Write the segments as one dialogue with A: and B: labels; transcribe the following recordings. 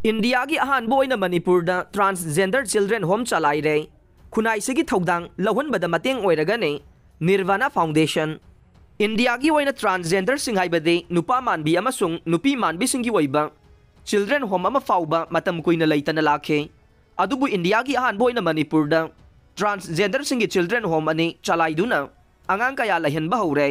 A: India की अहानबो ओइना मणिपुर दा ट्रांसजेंडर चिल्ड्रेन होम चलाइरे खुनाई सिगी थौदांग लौहनबदा मतेंग ओइरगने निर्वाणा फाउंडेशन इंडिया की ओइना ट्रांसजेंडर सिंग हाइबदे नुपा मानबी अमसुंग नुपी मानबी सिंगी ओइबा चिल्ड्रेन होम अमा फाउबा मतम कुइना लैतना लाखे अदुबु इंडिया की अहानबो ओइना मणिपुर दा ट्रांसजेंडर सिंगी चिल्ड्रेन होम अने चलाइदुना अंगांग कया लहनबा हौरे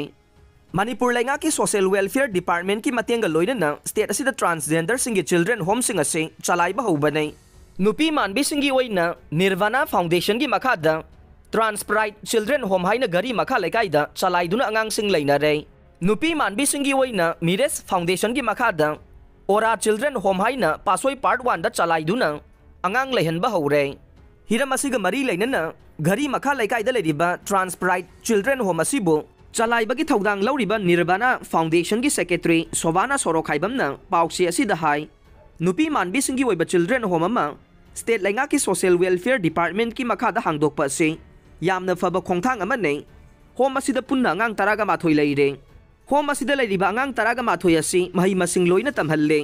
A: मणिपुर लेंगा की सोशल वेलफेयर डिपार्टमेंट की मतेंग लोइना स्टेट असिदा ट्रांसजेंडर सिंगी चिल्ड्रेन होम सिंग असे चलाइबा हौबने नुपी मानबी सिंगी ओइना निर्वाणा फाउंडेशन की मखादा ट्रांस प्राइड चिल्ड्रेन होम हाइना गरी मखा लेकाइदा चलाइदुना अंगांग सिंग लेनारे नुपी मानबी सिंगी ओइना मिरेस फाउंडेशन की मखादा ओरा चिल्ड्रेन होम हाइना पासोई पार्ट 1 दा चलाइदुना अंगांग लेहनबा हौरे हिरम असिगा मरी लेनना गरी मखा लेकाइदा लेरिबा ट्रांस प्राइड चिल्ड्रेन होम असिबो चलाइबगी थौदांग लौरिबा निर्वाणा फाउंडेशन की सेक्रेटरी सोबाना सोरोखाइबमना पाउसी असिदा हाई नुपी मानबी सिंगी ओइबा चिल्ड्रेन होम अमा स्टेट लेंगा की सोशल वेलफेयर डिपार्टमेंट की मखादा हांगदोकपा से यामना फबा खोंथांग अमने होम असिदा पुन्ना अंगांग तरागा माथोय लेइरे होम असिदा लेरिबा अंगांग तरागा माथोय असि मही मसिंग लोइना तमहल्ले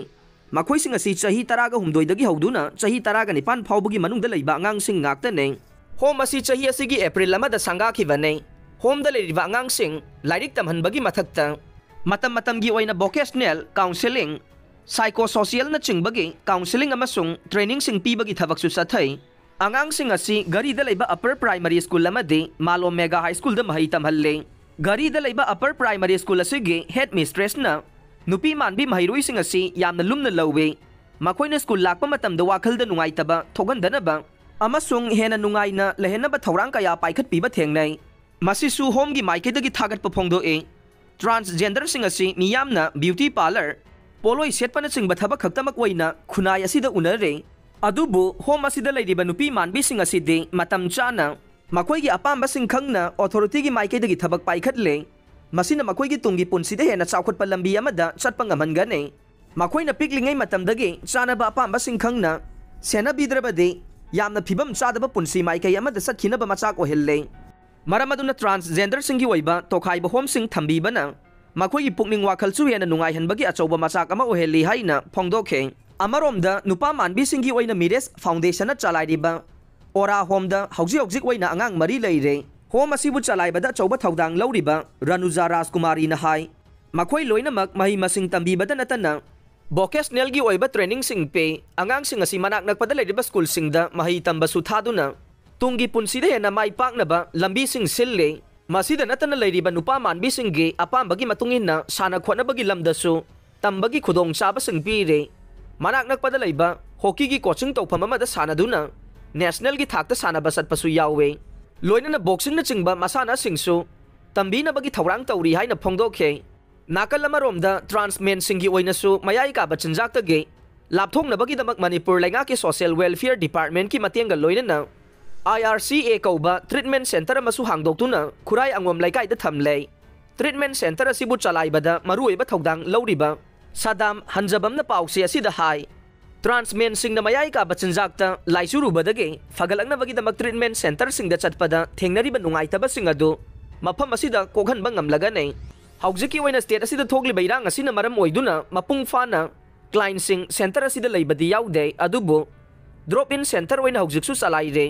A: मखोइसिंग असि चही तरागा हुमदोइदगी हौदुना चही तरागा निपान फाउबगी मनुंगदा लेइबा अंगांग सिंग गाक्तने होम असी चही असिगी एप्रिल अमदा संगाखिबने होम द लेरिबा अंगांग सिंग लाइरिक तमहनबगी मथक्ता मतम मतमगी ओइना वोकेशनल काउंसलिंग साइको सोशल न चिंगबगी काउंसलिंग अमसुंग ट्रेनिंग सिंग पीबगी थबकसु सथै अंगांग सिंग असि गरी द लेइबा अपर प्राइमरी स्कूल अमदे मालो मेगा हाई स्कूल द मही तमहल्ले गरी द लेइबा अपर प्राइमरी स्कूल असिगे हेड मिस्ट्रेस न नुपी मानबी महिरुई सिंग असि यामना लुमना लौवे मखोइना स्कूल लाकपा मतमदा वाखलदा नुंगाइतबा थोगनदनबा अमसुंग हेना नुंगाइना लेहेनबा थौरांग कया पाइखत पीबा थेंगनै मसिसु होम की माइकेदगी थागत फोंदोए ट्रांसजेंडर सिंग असि मियामना ब्यूटी पार्लर पोलोई सेटपना चिंग थबक खक्तमक ओइना खुनाई असिदा उनरे अदुबु होम असिदा लेरिबा नुपी मानबी सिंग असिदे मतम चाना मखोइगी अपाम्बा सिंग खंगना अथॉरिटी की माइकेदगी थबक पाइखतले मसिना मखोइगी तुंगी पुंसिदे हेना चाउखटपा लंबी अमदा चटपा ngमहनगने मखोइना पिकलिङै मतमदगी चानबा अपाम्बा सिंग खंगना सेनाबिद्रबदे यामना फिबम चादबा पुंसी माइकै अमदा सखिनबा मचाक ओहेल्ले मरम अदुना ट्रांसजेंडर सिंगी ओइबा तोखाइबा होम सिंग थंबीबना मखोइगी पुकनिंग वाखलसु हेना नुंगाइहनबगी अचौबा मचाक अमा ओहेल्ली हाइना फोंदोखे अमरोमदा नुपा मानबी सिंगी ओइना मिरेस फाउंडेशन चलाइरिबा ओरा होमदा हौजी हौजिक ओइना अंगांग मरी लेइरे होम असिबु चलाइबदा अचौबा थौदांग लौरिबा रनुजा राजकुमारी न हाई मखोइ लोइनमक मही मसिंग तंबीबदा नतना वोकेशनल की ओइबा ट्रेनिंग सिंग पे अंगांग सिंग असि मनाक नकपदा लेरिबा स्कूल सिंगदा मही तंबसु थादुना तुंगी पुंसीदे हेना माइ पाकनबा लंबी सिंग सिल्ले मसीदा नतना लेरिबा नुपा मानबी सिंगे अपाम्बगी मतुंगिना साना खोनबगी लमदसु तंबगी खुदोंग चाबा सिंग पीरे मनाक नकपदा लेइबा हॉकी की कोचिंग तौफम अमदा सानादुना नेशनल की थाकता सानाबा सतपसु यावे लोइनना बॉक्सिंग न चिंगबा मसाना सिंगसु तंबीनबगी थौरांग तौरी हाइना फोंदोखे नाकल अमरोमदा ट्रांसमेन सिंगी ओइनसु मयाई काबा चिंजाक्तगे लापथोंगनबगीदमक मणिपुर लेंगा के सोशल वेलफेयर डिपार्टमेंट की मतेंगा लोइनना IRCA कौबा ट्रीटमेंट सेंटर अमसु हांगदोक्तुना खुराई अंगोम लेकाइदा थमले ट्रीटमेंट सेंटर असिबु चलाइबदा मरुओइबा थौदांग लौरिबा सदाम हंजबमना पाउसे असिदा हाई ट्रांसमेन सिंगना मयाई का बचिंजाक्ता लाइसुरुबदगे फगलंगनबगीदमक ट्रीटमेंट सेंटर सिंगदा चटपदा थेंगनरिबा नुंगाइतबा सिंग अदु मफम असिदा कोगहनबा ngamlagane हौजिकी ओइना स्टेट असिदा थोगलिबा इरांग असिना मरम ओइदुना मपुंग फाना क्लाइंट सिंग सेंटर असिदा लेइबदी याउदे अदुबु ड्रॉप इन सेंटर ओइना हौजिकसु चलाइरे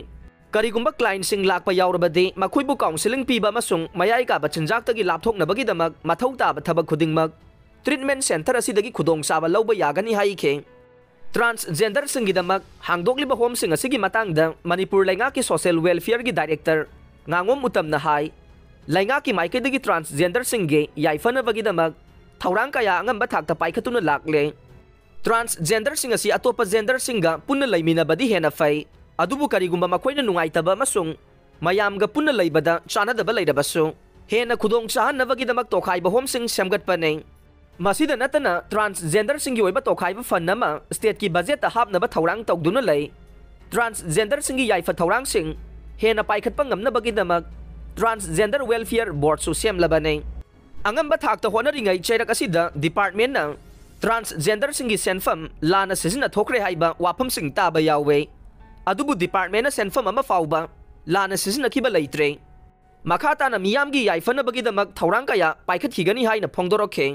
A: करीगुंबा क्लाइंट सिंग लाकपा याउरबदे मखोइबु काउंसलिंग पीबा मसुंग मयाई का बचिंजाक्तगी लापथोकनबगीदमक मथौ ताबा थबक खुदिंगमक ट्रीटमेंट सेंटर असिदगी खुदोंग चाबा लौबा यागनी हाइखे ट्रांसजेंडर सिंगीदमक हांगदोकलिबा होम सिंग असिगी मतांगदा मणिपुर लेंगा की सोशल वेलफेयर की डायरेक्टर nganगोम उतमना हाई लेंगा की माइकेदगी ट्रांसजेंडर सिंगे याइफनबगीदमक थौरांग कया अंगंबा थाकता पाइखतुना लाकले ट्रांसजेंडर सिंग असि अतोपा जेंडर सिंगा पुन्ना लैमिनबदी हेना फै अदुबु करीगुंबा मखोइना नुंगाइतबा अमसुंग मयामगा पुन्ना लैबदा चानदबा लैरबसु हेना खुदोंग चाहनबगीदमक तोखाइबा होम सिंग सेमगटपने मसीदा नतना ट्रांसजेंडर सिंगी ओइबा तोखाइबा फंड अमा स्टेट की बजेट हापनबा थौरांग तौदुना लै ट्रांसजेंडर सिंगी याइफा थौरांग सिंग हेना पाइखतपा ngamnabagidamक ट्रांसजेंडर वेलफेयर बोर्ड सु सेमलबने अंगंबा थाकता होनरिङै चैरक असिदा डिपार्टमेंट ना ट्रांसजेंडर सिंगी सेनफम लाना सिजना थोखरे हाइबा वाफम सिंग ताबा यावे अदुबु डिपार्टमेंट सेनफम अमा फाउबा लाना सिजनखिबा लैत्रे मखाताना मियामगी याइफनबगीदमक थौरांग कया पाइखतखिगनी हाइना फोंदोरखे।